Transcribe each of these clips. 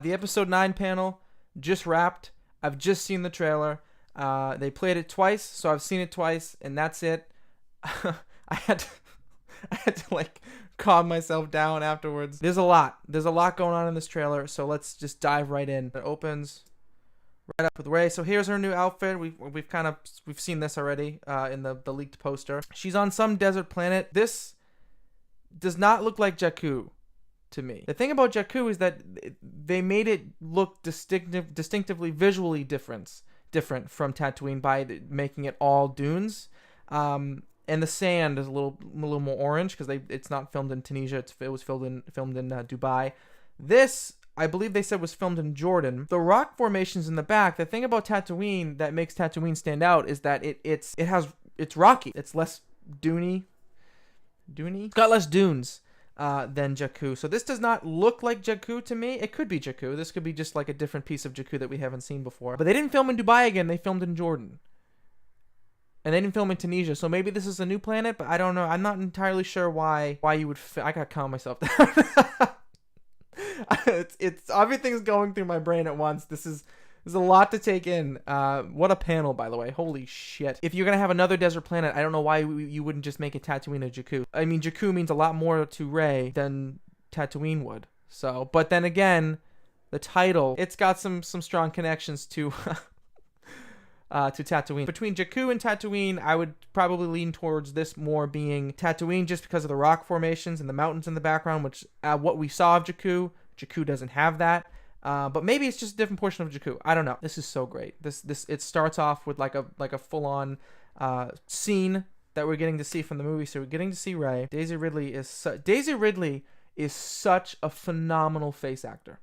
The episode 9 panel just wrapped. I've just seen the trailer. They played it twice, so I've seen it twice, and that's it. I had to like calm myself down afterwards. There's a lot going on in this trailer, so let's just dive right in. It opens right up with Rey. So here's her new outfit. We've seen this already in the leaked poster. She's on some desert planet. This does not look like Jakku to me. The thing about Jakku is that they made it look distinctively visually different from Tatooine by making it all dunes. And the sand is a little more orange because it's not filmed in Tunisia. It was filmed in Dubai. This, I believe they said, was filmed in Jordan. The rock formations in the back. The thing about Tatooine that makes Tatooine stand out is that it's rocky. It's less duney. It's got less dunes than Jakku. So this does not look like Jakku to me. It could be Jakku. This could be just like a different piece of Jakku that we haven't seen before. But they didn't film in Dubai again. They filmed in Jordan. And they didn't film in Tunisia. So maybe this is a new planet, but I don't know. I'm not entirely sure why you would... I gotta calm myself down. It's everything's going through my brain at once. There's a lot to take in. What a panel, by the way. Holy shit. If you're going to have another desert planet, I don't know why you wouldn't just make it Tatooine or Jakku. I mean, Jakku means a lot more to Rey than Tatooine would. So, but then again, the title, it's got some strong connections to Tatooine. Between Jakku and Tatooine, I would probably lean towards this more being Tatooine just because of the rock formations and the mountains in the background, which what we saw of Jakku doesn't have that. But maybe it's just a different portion of Jakku. I don't know. This is so great. It starts off with like a full-on scene that we're getting to see from the movie. So we're getting to see Rey. Daisy Ridley is such a phenomenal face actor.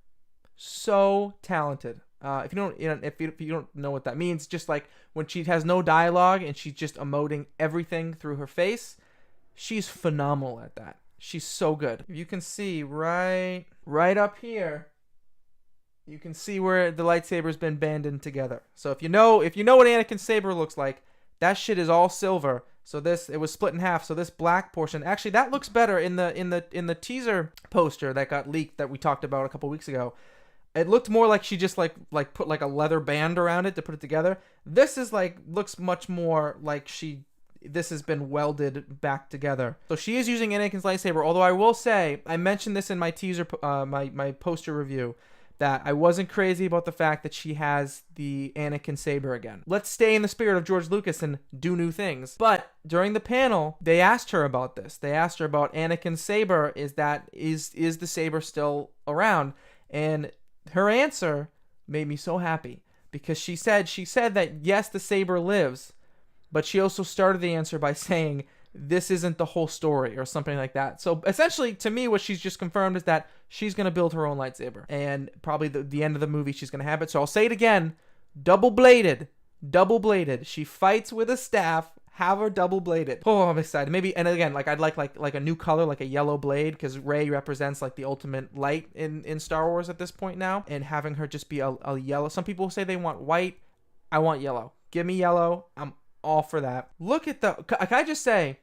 So talented. If you don't know what that means, just like when she has no dialogue and she's just emoting everything through her face, she's phenomenal at that. She's so good. You can see right up here. You can see where the lightsaber's been banded together. So if you know what Anakin's saber looks like, that shit is all silver. So it was split in half. So this black portion, actually, that looks better in the teaser poster that got leaked that we talked about a couple weeks ago. It looked more like she just like put like a leather band around it to put it together. This is looks much more like this has been welded back together. So she is using Anakin's lightsaber. Although I will say, I mentioned this in my teaser, my poster review, that I wasn't crazy about the fact that she has the Anakin saber again. Let's stay in the spirit of George Lucas and do new things. But during the panel, they asked her about this. They asked her about Anakin's saber. Is the saber still around? And her answer made me so happy because she said that yes, the saber lives, but she also started the answer by saying this isn't the whole story or something like that. So essentially, to me, what she's just confirmed is that she's going to build her own lightsaber. And probably the end of the movie, she's going to have it. So I'll say it again. Double-bladed. She fights with a staff. Have her double-bladed. Oh, I'm excited. Maybe, and again, I'd like a new color, like a yellow blade, because Rey represents like the ultimate light in Star Wars at this point now. And having her just be a yellow. Some people say they want white. I want yellow. Give me yellow. I'm all for that. Look at can I just say,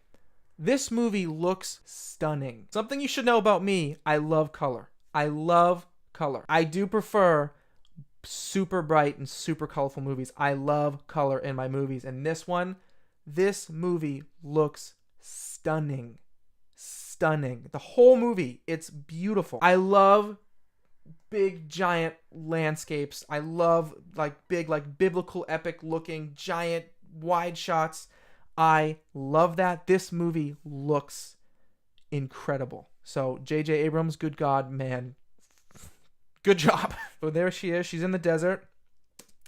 this movie looks stunning. Something you should know about me, I love color. I do prefer super bright and super colorful movies. I love color in my movies. And this movie looks stunning. The whole movie, it's beautiful. I love big giant landscapes. I love big biblical epic looking giant wide shots. I love that. This movie looks incredible. So J.J. Abrams, good God, man, good job. So there she is. She's in the desert.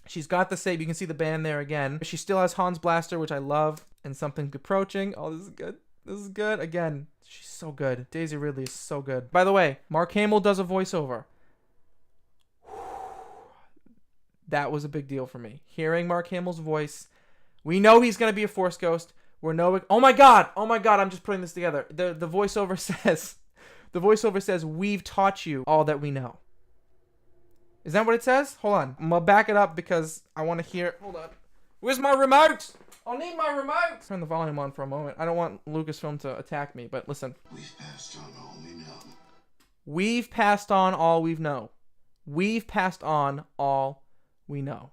She's got the saber. You can see the band there again. She still has Han's blaster, which I love, and something approaching. Oh, this is good. Again, she's so good. Daisy Ridley is so good. By the way, Mark Hamill does a voiceover. That was a big deal for me. Hearing Mark Hamill's voice. We know he's going to be a Force ghost. Oh my God, I'm just putting this together. The voiceover says, we've taught you all that we know. Is that what it says? Hold on. I'm going to back it up because I want to hear. Hold on. Where's my remote? I'll need my remote. Turn the volume on for a moment. I don't want Lucasfilm to attack me, but listen. We've passed on all we know. We've passed on all we know. We've passed on all we know.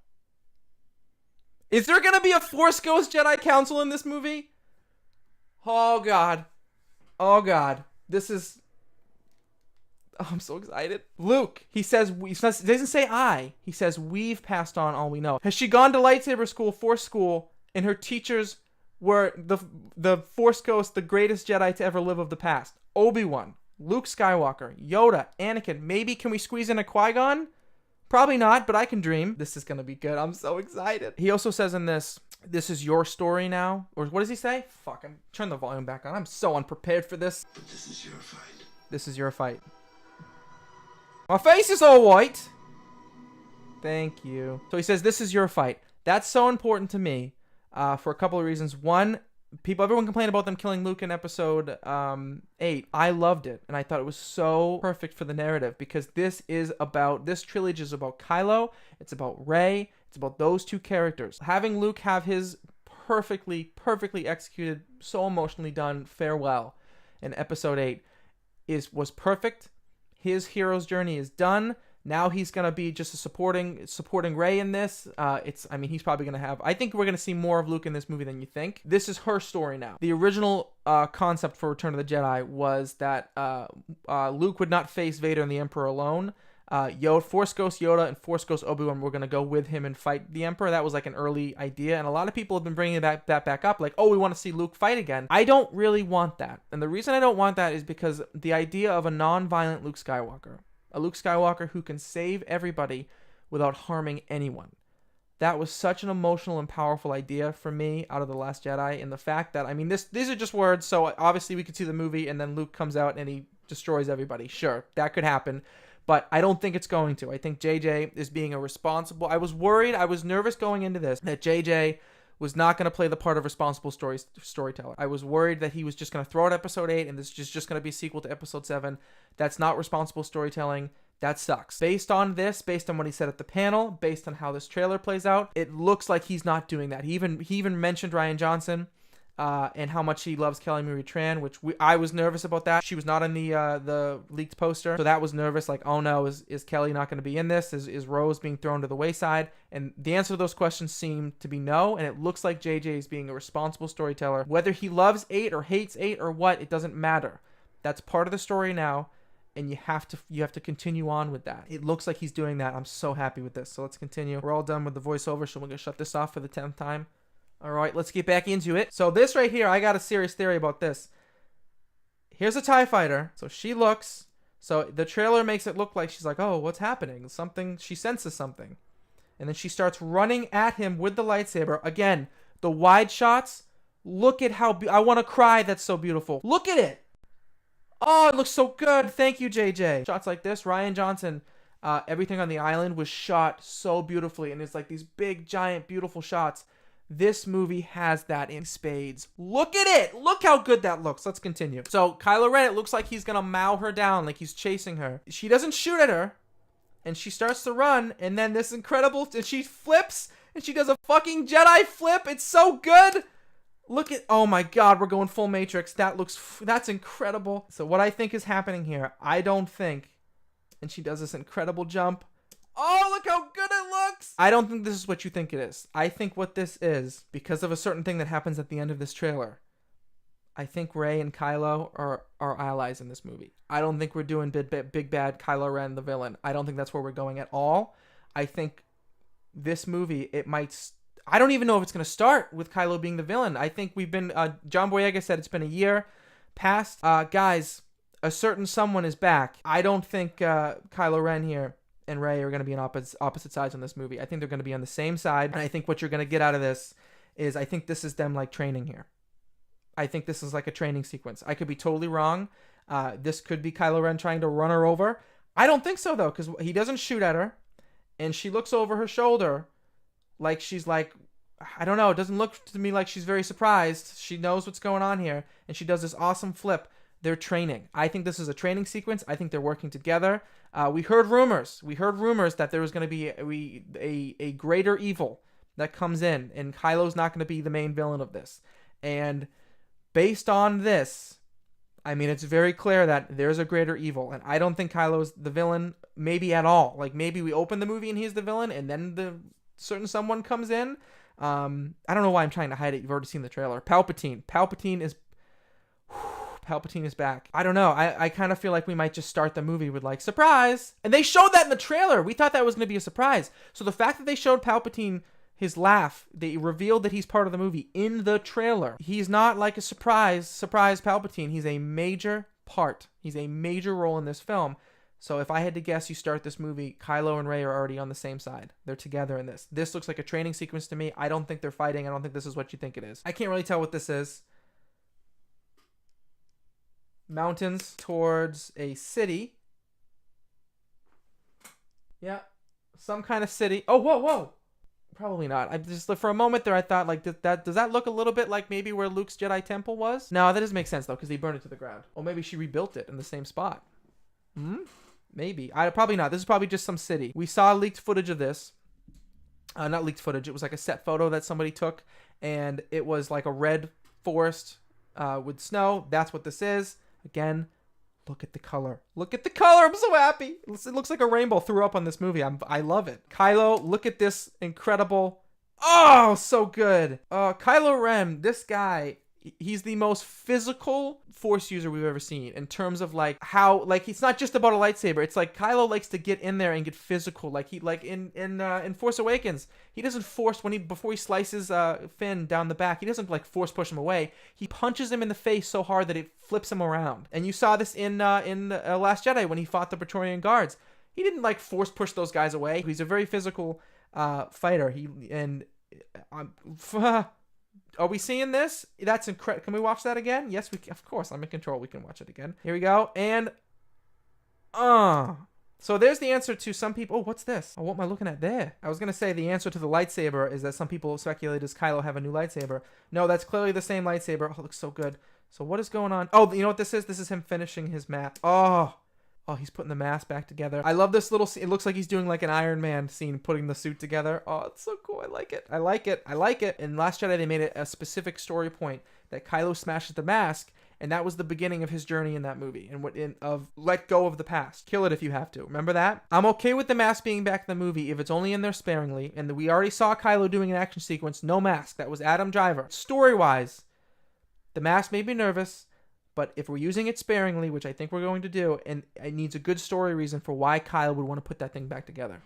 Is there going to be a Force Ghost Jedi Council in this movie? Oh, God. Oh, God. This is... Oh, I'm so excited. Luke, he doesn't say I. He says, we've passed on all we know. Has she gone to lightsaber school, Force school, and her teachers were the Force Ghost, the greatest Jedi to ever live of the past? Obi-Wan, Luke Skywalker, Yoda, Anakin. Maybe can we squeeze in a Qui-Gon? Probably not, but I can dream. This is going to be good. I'm so excited. He also says in this is your story now. Or what does he say? Fucking turn the volume back on. I'm so unprepared for this. But this is your fight. This is your fight. My face is all white. Thank you. So he says, this is your fight. That's so important to me for a couple of reasons. One, everyone complained about them killing Luke in episode 8. I loved it, and I thought it was so perfect for the narrative because this trilogy is about Kylo, it's about Rey, it's about those two characters. Having Luke have his perfectly executed, so emotionally done farewell in episode 8 was perfect. His hero's journey is done. Now he's going to be just a supporting Rey in this. He's probably going to have... I think we're going to see more of Luke in this movie than you think. This is her story now. The original concept for Return of the Jedi was that Luke would not face Vader and the Emperor alone. Force Ghost Yoda and Force Ghost Obi-Wan were going to go with him and fight the Emperor. That was like an early idea, and a lot of people have been bringing that back up, like, oh, we want to see Luke fight again. I don't really want that, and the reason I don't want that is because the idea of a non-violent Luke Skywalker, a Luke Skywalker who can save everybody without harming anyone, that was such an emotional and powerful idea for me out of The Last Jedi, and the fact that, these are just words, so obviously we could see the movie, and then Luke comes out and he destroys everybody. Sure, that could happen. But I don't think it's going to. I think JJ is being a responsible... I was nervous going into this that JJ was not going to play the part of responsible storyteller. I was worried that he was just going to throw out episode 8 and this is just going to be a sequel to episode 7. That's not responsible storytelling. That sucks. Based on what he said at the panel, based on how this trailer plays out, it looks like he's not doing that. He even mentioned Rian Johnson. And how much he loves Kelly Marie Tran, which I was nervous about that. She was not in the leaked poster, so that was nervous. Like, oh no, is Kelly not going to be in this? Is Rose being thrown to the wayside? And the answer to those questions seem to be no, and it looks like JJ is being a responsible storyteller. Whether he loves 8 or hates 8 or what, it doesn't matter. That's part of the story now, and you have to continue on with that. It looks like he's doing that. I'm so happy with this. So let's continue. We're all done with the voiceover, so we're going to shut this off for the 10th time. All right, let's get back into it. So this right here, I got a serious theory about this. Here's a TIE fighter. So she looks. So the trailer makes it look like she's like, oh, what's happening? She senses something. And then she starts running at him with the lightsaber. Again, the wide shots. Look at how... I want to cry. That's so beautiful. Look at it. Oh, it looks so good. Thank you, JJ. Shots like this. Rian Johnson... everything on the island was shot so beautifully. And it's like these big, giant, beautiful shots. This movie has that in spades. Look at it! Look how good that looks. Let's continue. So, Kylo Ren, it looks like he's gonna mow her down, like he's chasing her. She doesn't shoot at her, and she starts to run, and then this incredible... And she flips, and she does a fucking Jedi flip. It's so good! Look at... Oh my god, we're going full Matrix. That's incredible. So, what I think is happening here, I don't think... And she does this incredible jump. Oh, look how good it looks! I don't think this is what you think it is. I think what this is, because of a certain thing that happens at the end of this trailer, I think Rey and Kylo are allies in this movie. I don't think we're doing big bad Kylo Ren, the villain. I don't think that's where we're going at all. I think this movie, it might... I don't even know if it's going to start with Kylo being the villain. I think we've been... John Boyega said it's been a year past. Guys, a certain someone is back. I don't think Kylo Ren here and Rey are going to be on opposite sides on this movie. I think they're going to be on the same side, and I think what you're going to get out of this is I think this is them like training here. I think this is like a training sequence. I could be totally wrong. This could be Kylo Ren trying to run her over. I don't think so, though, because he doesn't shoot at her, and she looks over her shoulder like she's like, I don't know, it doesn't look to me like she's very surprised. She knows what's going on here, and she does this awesome flip. They're training. I think this is a training sequence. I think they're working together. We heard rumors. That there was going to be a greater evil that comes in, and Kylo's not going to be the main villain of this. And based on this, I mean, it's very clear that there's a greater evil, and I don't think Kylo's the villain, maybe at all. Like, maybe we open the movie and he's the villain, and then the certain someone comes in. I don't know why I'm trying to hide it. You've already seen the trailer. Palpatine. Palpatine is back. I don't know. I kind of feel like we might just start the movie with like, surprise! And they showed that in the trailer. We thought that was going to be a surprise. So the fact that they showed Palpatine, his laugh, they revealed that he's part of the movie in the trailer. He's not like a surprise Palpatine. He's a major part. He's a major role in this film. So if I had to guess, you start this movie, Kylo and Rey are already on the same side. They're together in this. This looks like a training sequence to me. I don't think they're fighting. I don't think this is what you think it is. I can't really tell what this is. Mountains towards a city. Yeah. Some kind of city. Oh, whoa. Probably not. I just, for a moment there, I thought, like, does that look a little bit like maybe where Luke's Jedi temple was? No, that doesn't make sense, though, because he burned it to the ground. Or maybe she rebuilt it in the same spot. Maybe. Probably not. This is probably just some city. We saw leaked footage of this. Not leaked footage. It was like a set photo that somebody took, and it was like a red forest with snow. That's what this is. Again, look at the color. Look at the color. I'm so happy. It looks like a rainbow threw up on this movie. I love it. Kylo, look at this incredible. Oh, so good. Kylo Ren, this guy, he's the most physical Force user we've ever seen in terms of like how, like, it's not just about a lightsaber. It's like Kylo likes to get in there and get physical. Like in Force Awakens, he doesn't force before he slices Finn down the back. He doesn't like force push him away. He punches him in the face so hard that it flips him around. And you saw this in Last Jedi when he fought the Praetorian Guards. He didn't like force push those guys away. He's a very physical fighter. Are we seeing this? That's incredible. Can we watch that again? Yes, we can. Of course, I'm in control. We can watch it again. Here we go. And, so there's the answer to some people. Oh, what's this? Oh, what am I looking at there? I was going to say the answer to the lightsaber is that some people speculate, does Kylo have a new lightsaber? No, that's clearly the same lightsaber. Oh, it looks so good. So what is going on? Oh, you know what this is? This is him finishing his map. Oh, he's putting the mask back together. I love this little scene. It looks like he's doing like an Iron Man scene, putting the suit together. Oh, it's so cool. I like it. In Last Jedi, they made it a specific story point that Kylo smashes the mask, and that was the beginning of his journey in that movie, of let go of the past. Kill it if you have to. Remember that? I'm okay with the mask being back in the movie if it's only in there sparingly, and we already saw Kylo doing an action sequence, no mask. That was Adam Driver. Story-wise, the mask made me nervous. But if we're using it sparingly, which I think we're going to do, and it needs a good story reason for why Kyle would want to put that thing back together.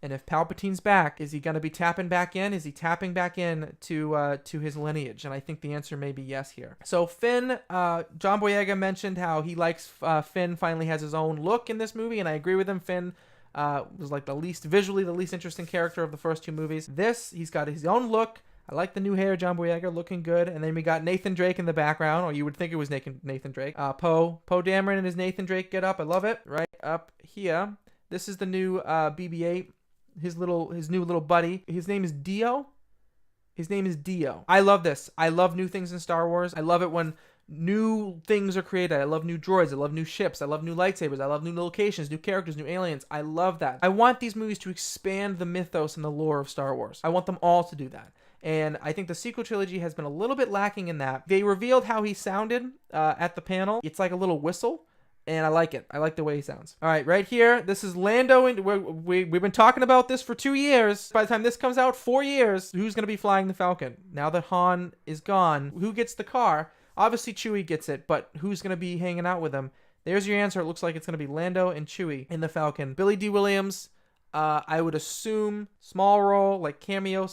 And if Palpatine's back, is he going to be tapping back in? Is he tapping back in to his lineage? And I think the answer may be yes here. So Finn, John Boyega mentioned how he likes Finn finally has his own look in this movie, and I agree with him. Finn was like visually the least interesting character of the first two movies. He's got his own look. I like the new hair, John Boyega, looking good. And then we got Nathan Drake in the background, or you would think it was Nathan Drake. Poe Dameron and his Nathan Drake get up. I love it. Right up here. This is the new BB-8, his new little buddy. His name is Dio. I love this. I love new things in Star Wars. I love it when new things are created. I love new droids. I love new ships. I love new lightsabers. I love new locations, new characters, new aliens. I love that. I want these movies to expand the mythos and the lore of Star Wars. I want them all to do that. And I think the sequel trilogy has been a little bit lacking in that. They revealed how he sounded at the panel. It's like a little whistle, and I like it. I like the way he sounds. All right, right here, this is Lando. We've been talking about this for 2 years. By the time this comes out, 4 years, who's going to be flying the Falcon? Now that Han is gone, who gets the car? Obviously, Chewie gets it, but who's going to be hanging out with him? There's your answer. It looks like it's going to be Lando and Chewie in the Falcon. Billy D. Williams, I would assume small role, like cameo,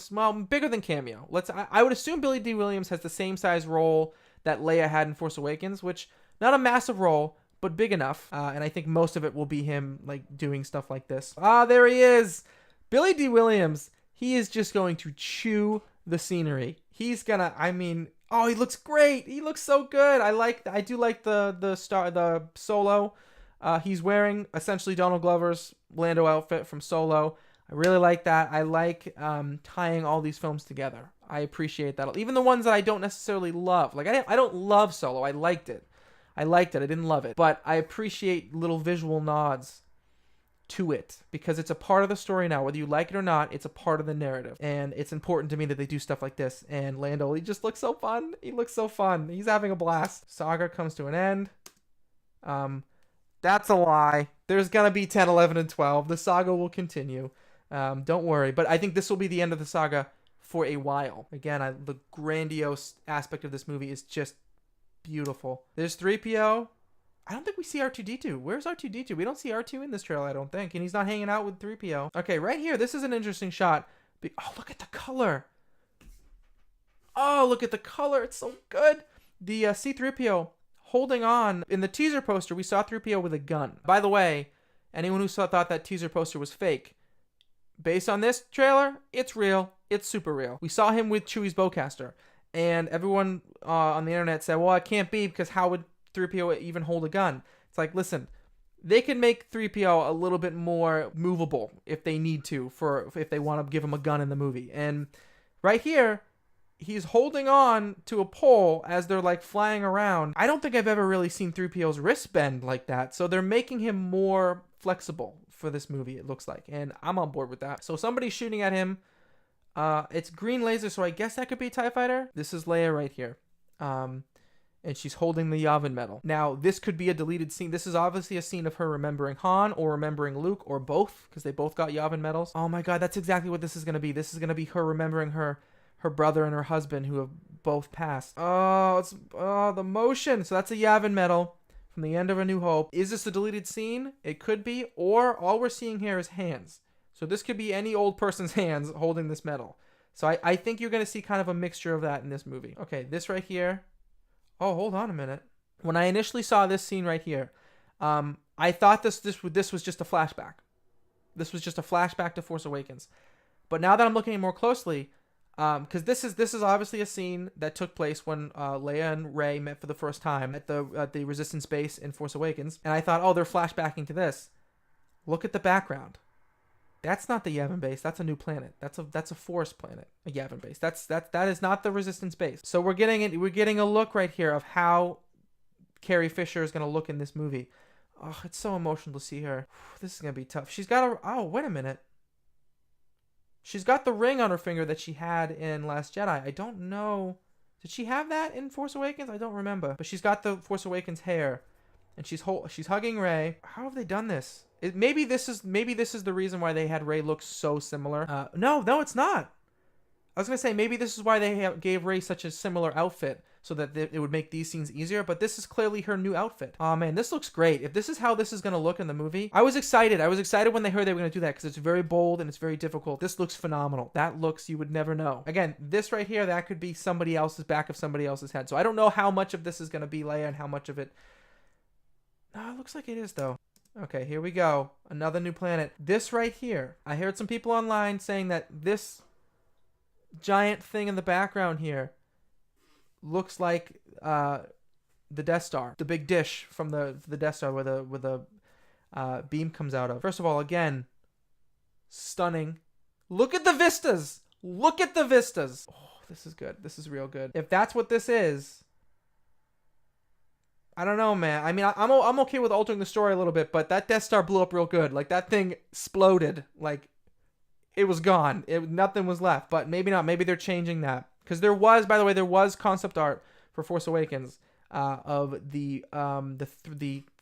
bigger than cameo. I would assume Billy D. Williams has the same size role that Leia had in Force Awakens, which not a massive role, but big enough. And I think most of it will be him like doing stuff like this. There he is, Billy D. Williams. He is just going to chew the scenery. He's gonna. He looks great. He looks so good. I do like the Solo. He's wearing essentially Donald Glover's Lando outfit from Solo. I really like that. I like tying all these films together. I appreciate that. Even the ones that I don't necessarily love. Like I don't love Solo. I liked it. I didn't love it. But I appreciate little visual nods to it because it's a part of the story now. Whether you like it or not, it's a part of the narrative. And it's important to me that they do stuff like this. And Lando, he just looks so fun. He looks so fun. He's having a blast. Saga comes to an end. That's a lie. There's gonna be 10, 11, and 12. The saga will continue. Don't worry. But I think this will be the end of the saga for a while. Again, the grandiose aspect of this movie is just beautiful. There's 3PO. I don't think we see R2-D2. Where's R2-D2? We don't see R2 in this trailer, I don't think. And he's not hanging out with 3PO. Okay, right here. This is an interesting shot. Oh, look at the color. Oh, look at the color. It's so good. The C-3PO holding on. In the teaser poster, we saw 3PO with a gun. By the way, anyone who thought that teaser poster was fake, based on this trailer, it's real. It's super real. We saw him with Chewie's bowcaster. And everyone on the internet said, well, it can't be because how would 3PO even hold a gun? It's like, listen, they can make 3PO a little bit more movable if they need to, if they want to give him a gun in the movie. And right here, he's holding on to a pole as they're like flying around. I don't think I've ever really seen 3PO's wrist bend like that. So they're making him more flexible for this movie, it looks like. And I'm on board with that. So somebody's shooting at him. It's green laser, so I guess that could be a TIE fighter. This is Leia right here. And she's holding the Yavin medal. Now, this could be a deleted scene. This is obviously a scene of her remembering Han or remembering Luke or both, because they both got Yavin medals. Oh my god, that's exactly what this is going to be. This is going to be her remembering her brother and her husband who have both passed. Oh, the motion. So that's a Yavin medal from the end of A New Hope. Is this a deleted scene? It could be. Or all we're seeing here is hands. So this could be any old person's hands holding this medal. So I think you're going to see kind of a mixture of that in this movie. Okay, this right here. Oh, hold on a minute. When I initially saw this scene right here, I thought this was just a flashback. This was just a flashback to Force Awakens. But now that I'm looking more closely, because this is obviously a scene that took place when Leia and Rey met for the first time at the Resistance base in Force Awakens, and I thought, oh, they're flashbacking to this. Look at the background. That's not the Yavin base. That's a new planet. That's a forest planet, a Yavin base. That is not the Resistance base. So we're getting a look right here of how Carrie Fisher is gonna look in this movie. Oh, it's so emotional to see her. This is gonna be tough. She's got oh, wait a minute. She's got the ring on her finger that she had in Last Jedi. I don't know. Did she have that in Force Awakens? I don't remember. But she's got the Force Awakens hair, and she's hugging Rey. How have they done this? Maybe this is the reason why they had Rey look so similar. No, it's not. I was gonna say maybe this is why they gave Rey such a similar outfit so that it would make these scenes easier. But this is clearly her new outfit. Oh man, this looks great. If this is how this is gonna look in the movie, I was excited. I was excited when they heard they were gonna do that because it's very bold and it's very difficult. This looks phenomenal. That looks, you would never know. Again, this right here, that could be somebody else's back of somebody else's head. So I don't know how much of this is gonna be Leia and how much of it. No, it looks like it is though. Okay, here we go. Another new planet. This right here. I heard some people online saying that this giant thing in the background here looks like the Death Star. The big dish from the Death Star where the beam comes out of. First of all, again, stunning. Look at the vistas. Look at the vistas. Oh, this is good. This is real good. If that's what this is, I don't know, man. I mean, I'm okay with altering the story a little bit, but that Death Star blew up real good. Like, that thing exploded. Like, it was gone. Nothing was left. But maybe not. Maybe they're changing that. Because there was concept art for Force Awakens of the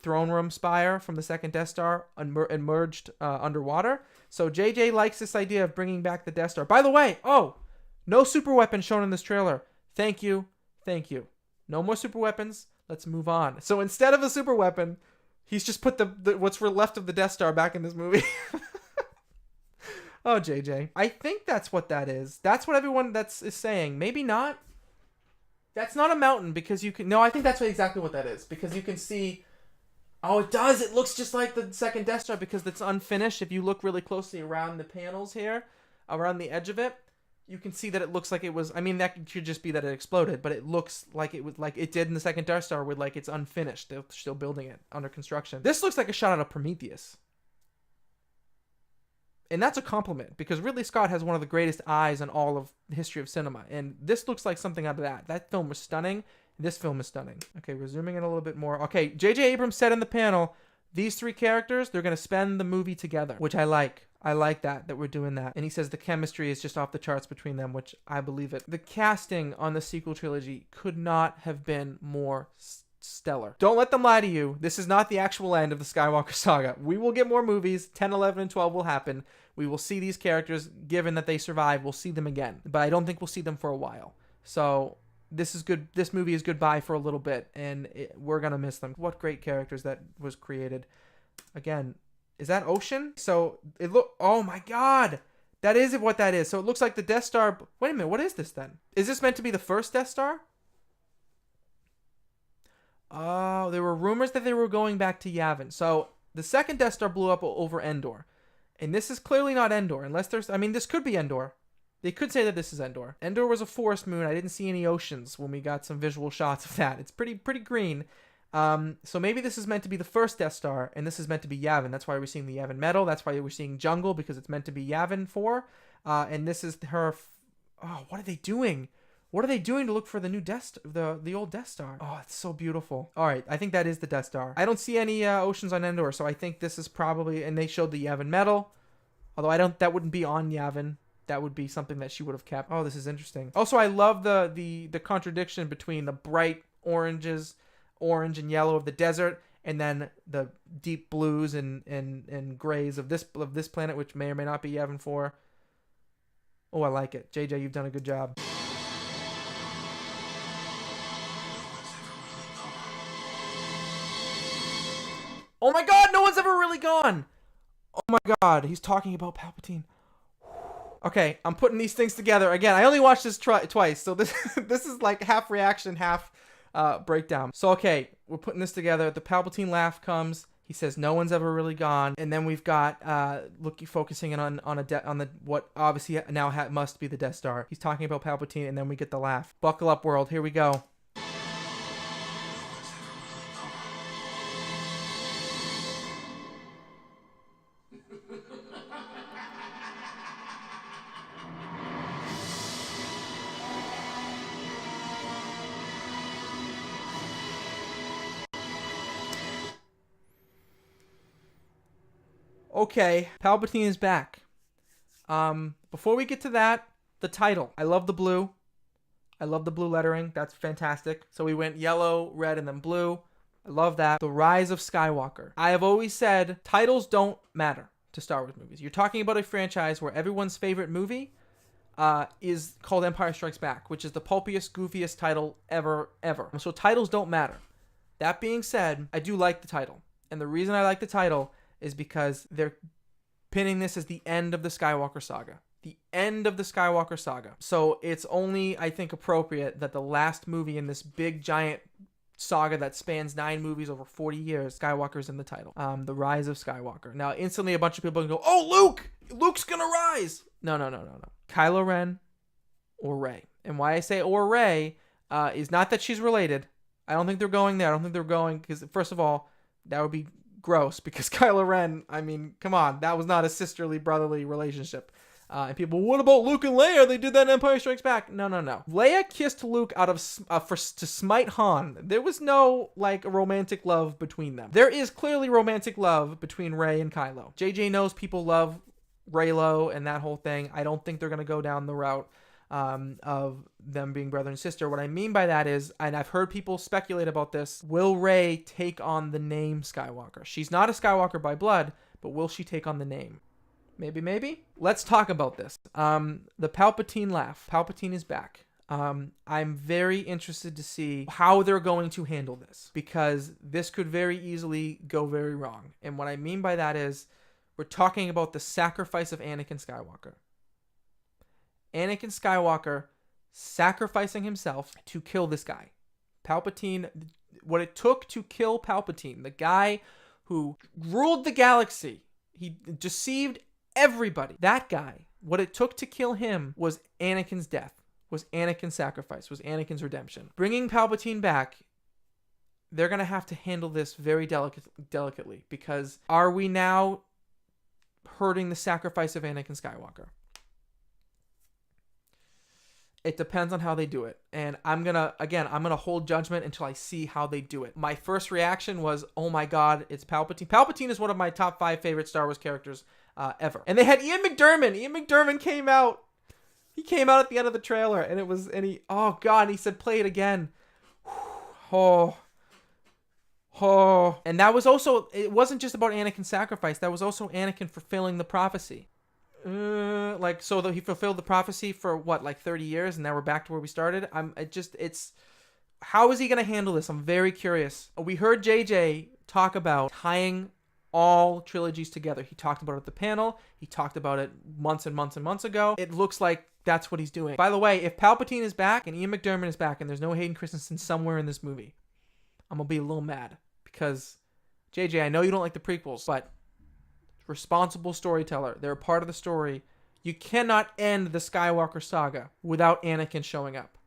throne room spire from the second Death Star emerged underwater. So JJ likes this idea of bringing back the Death Star. By the way, no super weapons shown in this trailer. Thank you. No more super weapons. Let's move on. So instead of a super weapon, he's just put the what's left of the Death Star back in this movie. Oh, JJ. I think that's what that is. That's what everyone is saying. Maybe not. That's not a mountain because you can... No, I think that's exactly what that is. Because you can see... Oh, it does. It looks just like the second Death Star because it's unfinished. If you look really closely around the panels here, around the edge of it, you can see that it looks like it was... I mean, that could just be that it exploded, but it looks like it was like it did in the second Death Star with like it's unfinished. They're still building it under construction. This looks like a shot out of Prometheus. And that's a compliment because Ridley Scott has one of the greatest eyes in all of the history of cinema. And this looks like something out of that. That film was stunning. This film is stunning. Okay, we're zooming in a little bit more. Okay, J.J. Abrams said in the panel, these three characters, they're going to spend the movie together, which I like. I like that we're doing that. And he says the chemistry is just off the charts between them, which I believe it. The casting on the sequel trilogy could not have been more stellar. Don't let them lie to you. This is not the actual end of the Skywalker saga. We will get more movies. 10, 11, and 12 will happen. We will see these characters, given that they survive, we'll see them again. But I don't think we'll see them for a while. So this is good. This movie is goodbye for a little bit, and we're going to miss them. What great characters that was created. Again, is that Ocean? So oh my God. That is what that is. So it looks like the Death Star. Wait a minute. What is this then? Is this meant to be the first Death Star? Oh, there were rumors that they were going back to Yavin. So the second Death Star blew up over Endor. And this is clearly not Endor. Unless there's... I mean, this could be Endor. They could say that this is Endor. Endor was a forest moon. I didn't see any oceans when we got some visual shots of that. It's pretty green. So maybe this is meant to be the first Death Star, and this is meant to be Yavin. That's why we're seeing the Yavin metal. That's why we're seeing jungle, because it's meant to be Yavin 4. And this is her... Oh, what are they doing? What are they doing to look for the new the old Death Star? Oh, it's so beautiful. All right, I think that is the Death Star. I don't see any oceans on Endor, so I think this is probably... And they showed the Yavin metal. Although that wouldn't be on Yavin. That would be something that she would have kept. Oh, this is interesting. Also, I love the contradiction between the bright orange and yellow of the desert, and then the deep blues and grays of this planet, which may or may not be Yavin 4. Oh, I like it. JJ, you've done a good job. Oh my God, no one's ever really gone. Oh my God, he's talking about Palpatine. Okay, I'm putting these things together. Again, I only watched this twice, so this is like half reaction, half breakdown. So okay, we're putting this together. The Palpatine laugh comes. He says no one's ever really gone, and then we've got focusing on the what obviously now must be the Death Star. He's talking about Palpatine, and then we get the laugh. Buckle up, world. Here we go. Okay, Palpatine is back. Before we get to that, the title. I love the blue. I love the blue lettering. That's fantastic. So we went yellow, red, and then blue. I love that. The Rise of Skywalker. I have always said titles don't matter to Star Wars movies. You're talking about a franchise where everyone's favorite movie is called Empire Strikes Back, which is the pulpiest, goofiest title ever. So titles don't matter. That being said, I do like the title. And the reason I like the title is because they're pinning this as the end of the Skywalker saga. The end of the Skywalker saga. So it's only, I think, appropriate that the last movie in this big, giant saga that spans 9 movies over 40 years, Skywalker's in the title. The Rise of Skywalker. Now, instantly, a bunch of people can go, oh, Luke! Luke's gonna rise! No. Kylo Ren or Rey. And why I say or Rey is not that she's related. I don't think they're going there. I don't think they're going, because, first of all, that would be gross, because Kylo Ren, I mean, come on, that was not a sisterly, brotherly relationship. And people, what about Luke and Leia? They did that in Empire Strikes Back. No. Leia kissed Luke out of to smite Han. There was no romantic love between them. There is clearly romantic love between Rey and Kylo. JJ knows people love Reylo and that whole thing. I don't think they're gonna go down the route of them being brother and sister. What I mean by that is, and I've heard people speculate about this, will Rey take on the name Skywalker? She's not a Skywalker by blood, but will she take on the name? Maybe. Let's talk about this. The Palpatine laugh. Palpatine is back. I'm very interested to see how they're going to handle this, because this could very easily go very wrong. And what I mean by that is, we're talking about the sacrifice of Anakin Skywalker. Anakin Skywalker sacrificing himself to kill this guy. Palpatine, what it took to kill Palpatine, the guy who ruled the galaxy, he deceived everybody. That guy, what it took to kill him was Anakin's death, was Anakin's sacrifice, was Anakin's redemption. Bringing Palpatine back, they're going to have to handle this very delicately, because are we now hurting the sacrifice of Anakin Skywalker? It depends on how they do it. And I'm going to hold judgment until I see how they do it. My first reaction was, oh my God, it's Palpatine. Palpatine is one of my top 5 favorite Star Wars characters ever. And they had Ian McDiarmid. Ian McDiarmid came out. He came out at the end of the trailer, and he said, play it again. Oh, Oh, and that was also, it wasn't just about Anakin's sacrifice. That was also Anakin fulfilling the prophecy. So that he fulfilled the prophecy for what, like 30 years, and now we're back to where we started. It's how is he gonna handle this? I'm very curious. We heard JJ talk about tying all trilogies together. He talked about it at the panel. He talked about it months and months and months ago. It looks like that's what he's doing. By the way, if Palpatine is back and Ian McDiarmid is back and there's no Hayden Christensen somewhere in this movie, I'm gonna be a little mad because JJ, I know you don't like the prequels, but responsible storyteller. They're a part of the story. You cannot end the Skywalker saga without Anakin showing up.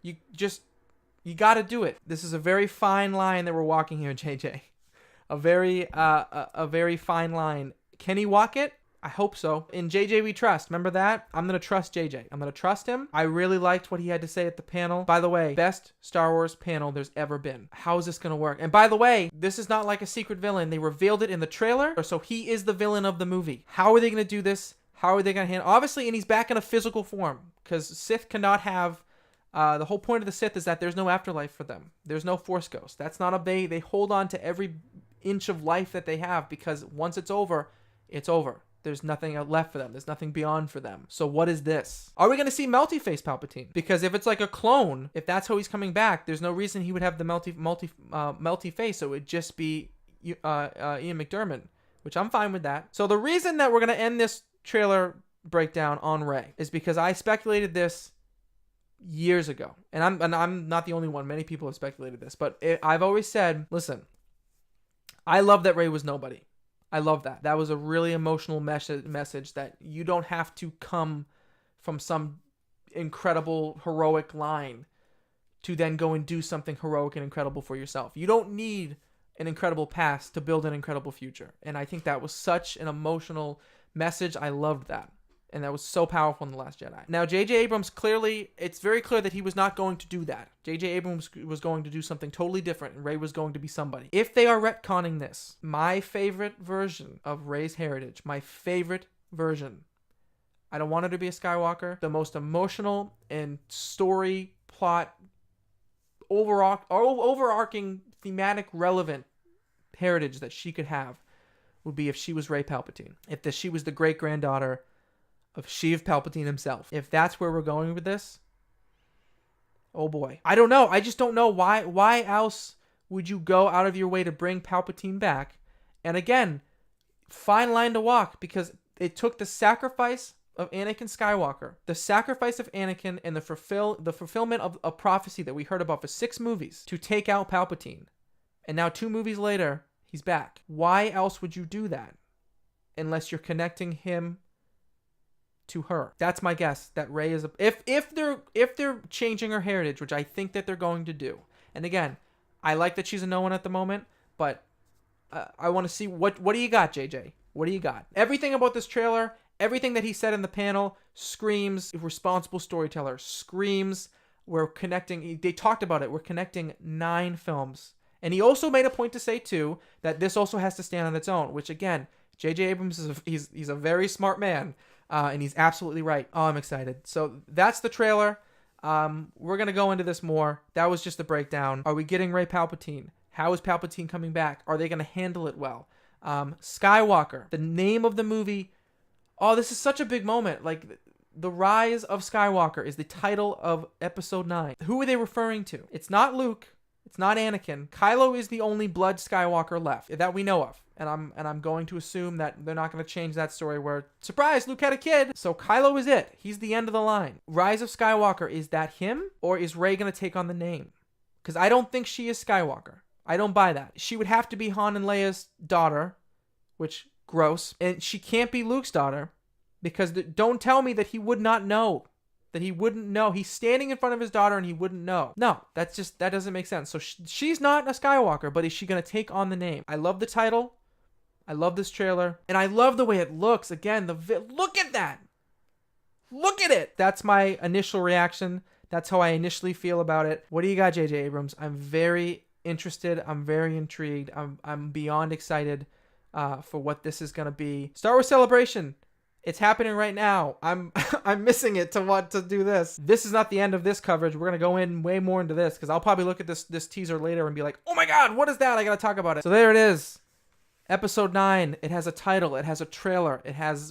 You got to do it. This is a very fine line that we're walking here, JJ. A very fine line. Can he walk it? I hope so. In JJ we trust. Remember that? I'm going to trust JJ. I'm going to trust him. I really liked what he had to say at the panel. By the way, best Star Wars panel there's ever been. How is this going to work? And by the way, this is not like a secret villain. They revealed it in the trailer, so he is the villain of the movie. How are they going to do this? How are they going to handle? Obviously, and he's back in a physical form because Sith cannot have. The whole point of the Sith is that there's no afterlife for them. There's no Force ghost. That's not a they hold on to every inch of life that they have because once it's over, it's over. There's nothing left for them. There's nothing beyond for them. So what is this? Are we going to see Melty Face Palpatine? Because if it's like a clone, if that's how he's coming back, there's no reason he would have the melty face. So it would just be Ian McDiarmid, which I'm fine with that. So the reason that we're going to end this trailer breakdown on Rey is because I speculated this years ago, and I'm not the only one. Many people have speculated this, but I've always said, listen, I love that Rey was nobody. I love that. That was a really emotional message that you don't have to come from some incredible heroic line to then go and do something heroic and incredible for yourself. You don't need an incredible past to build an incredible future. And I think that was such an emotional message. I loved that. And that was so powerful in The Last Jedi. Now, J.J. Abrams it's very clear that he was not going to do that. J.J. Abrams was going to do something totally different, and Rey was going to be somebody. If they are retconning this, my favorite version of Rey's heritage, my favorite version, I don't want her to be a Skywalker. The most emotional and story, plot, overarching, thematic, relevant heritage that she could have would be if she was Rey Palpatine. If she was the great-granddaughter of Sheev Palpatine himself. If that's where we're going with this, oh boy. I don't know. I just don't know why else would you go out of your way to bring Palpatine back? And again, fine line to walk because it took the sacrifice of Anakin Skywalker, the sacrifice of Anakin and the fulfillment of a prophecy that we heard about for 6 movies to take out Palpatine. And now 2 movies later, he's back. Why else would you do that? Unless you're connecting him to her. That's my guess. That Rey is if they're changing her heritage, which I think that they're going to do. And again, I like that she's a no one at the moment, but I want to see what do you got, JJ? What do you got? Everything about this trailer, everything that he said in the panel screams responsible storyteller. Screams we're connecting. They talked about it. We're connecting 9 films. And he also made a point to say too that this also has to stand on its own, which again, J.J. Abrams he's a very smart man. And he's absolutely right. Oh, I'm excited. So that's the trailer. We're going to go into this more. That was just the breakdown. Are we getting Rey Palpatine? How is Palpatine coming back? Are they going to handle it well? Skywalker, the name of the movie. Oh, this is such a big moment. Like, The Rise of Skywalker is the title of Episode 9. Who are they referring to? It's not Luke. It's not Anakin. Kylo is the only blood Skywalker left that we know of. And I'm going to assume that they're not going to change that story where, surprise, Luke had a kid. So Kylo is it. He's the end of the line. Rise of Skywalker, is that him? Or is Rey going to take on the name? Because I don't think she is Skywalker. I don't buy that. She would have to be Han and Leia's daughter, which, gross. And she can't be Luke's daughter because don't tell me that he would not know. That he wouldn't know. He's standing in front of his daughter and he wouldn't know. No, that doesn't make sense. So she's not a Skywalker, but is she going to take on the name? I love the title. I love this trailer. And I love the way it looks. Again, look at that. Look at it. That's my initial reaction. That's how I initially feel about it. What do you got, J.J. Abrams? I'm very interested. I'm very intrigued. I'm beyond excited for what this is going to be. Star Wars Celebration It's happening right now. I'm I'm missing it to want to do this. This is not the end of this coverage. We're gonna go in way more into this because I'll probably look at this teaser later and be like, oh my god, what is that? I gotta talk about it. So there it is. Episode 9. It has a title. It has a trailer.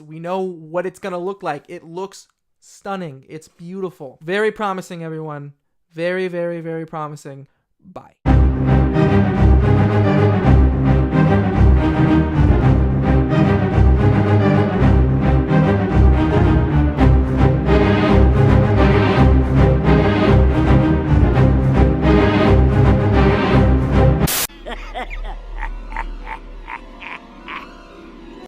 We know what it's gonna look like. It looks stunning. It's beautiful. Very promising, everyone. Very, very, very promising. Bye.